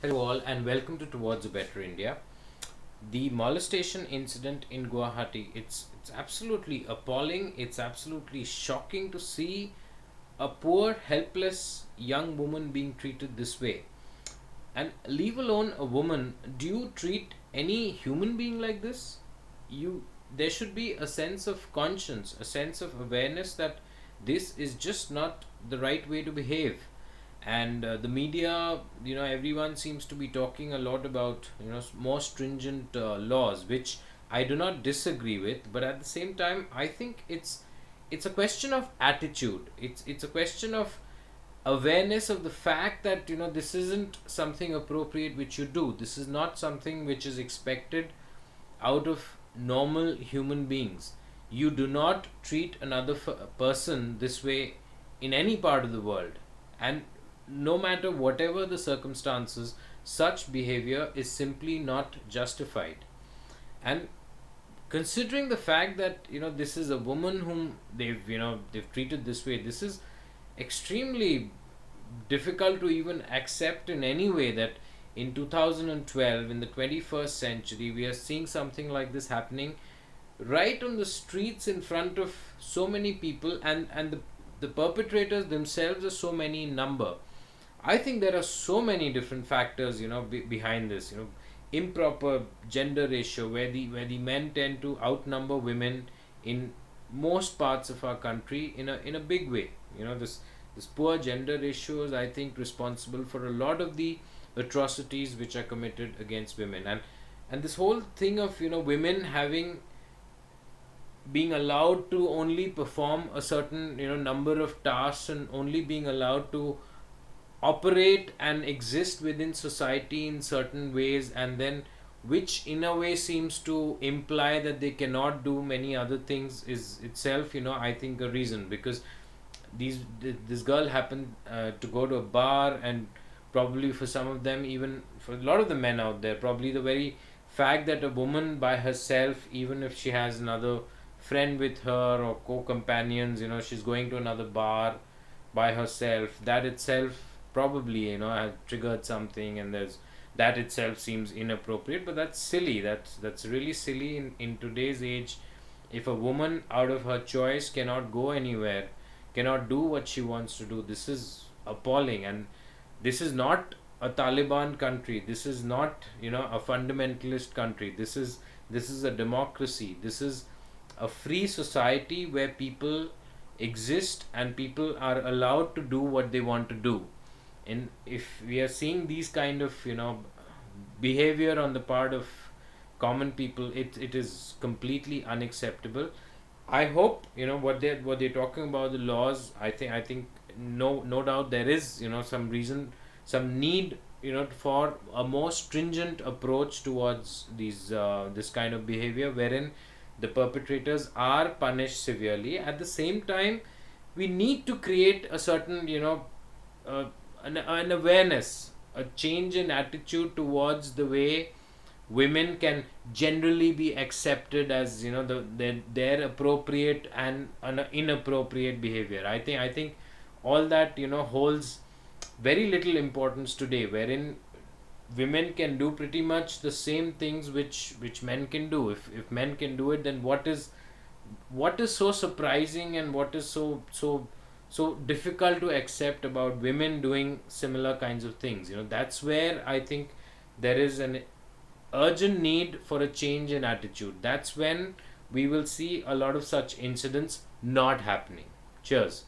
Hello all and welcome to Towards a Better India. The molestation incident in Guwahati, it's absolutely appalling. It's absolutely shocking to see a poor, helpless young woman being treated this way. And leave alone a woman, do you treat any human being like this? You There should be a sense of conscience, a sense of awareness that this is just not the right way to behave. And the media, everyone seems to be talking a lot about more stringent laws, which I do not disagree with, but at the same time I think it's a question of attitude. It's a question of awareness of the fact that this isn't something appropriate which you do. This is not something which is expected out of normal human beings. You do not treat another person this way in any part of the world. And no matter whatever the circumstances, such behavior is simply not justified. And considering the fact that this is a woman whom they've treated this way, this is extremely difficult to even accept in any way that in 2012, in the 21st century, we are seeing something like this happening right on the streets in front of so many people, and the perpetrators themselves are so many in number. I think there are so many different factors, behind this. Improper gender ratio, where the men tend to outnumber women in most parts of our country in a big way. This poor gender ratio is, I think, responsible for a lot of the atrocities which are committed against women. And this whole thing of women having being allowed to only perform a certain number of tasks, and only being allowed to operate and exist within society in certain ways, and then which in a way seems to imply that they cannot do many other things, is itself, I think, a reason. Because this girl happened to go to a bar, and probably for some of them, even for a lot of the men out there, probably the very fact that a woman by herself, even if she has another friend with her or co-companions, she's going to another bar by herself, that itself probably has triggered something, and there's that itself seems inappropriate. But that's silly. That's really silly in today's age. If a woman out of her choice cannot go anywhere, cannot do what she wants to do, this is appalling. And this is not a Taliban country. This is not a fundamentalist country. This is a democracy. This is a free society where people exist and people are allowed to do what they want to do. And if we are seeing these kind of behavior on the part of common people, it is completely unacceptable. I hope what they're talking about the laws. I think no doubt there is some reason, some need for a more stringent approach towards this kind of behavior, wherein the perpetrators are punished severely. At the same time, we need to create a certain uh, an awareness, a change in attitude towards the way women can generally be accepted as their appropriate and inappropriate behavior. I think all that holds very little importance today, wherein women can do pretty much the same things which men can do. If men can do it, then what is so surprising, and what is so difficult to accept about women doing similar kinds of things? That's where I think there is an urgent need for a change in attitude. That's when we will see a lot of such incidents not happening. Cheers.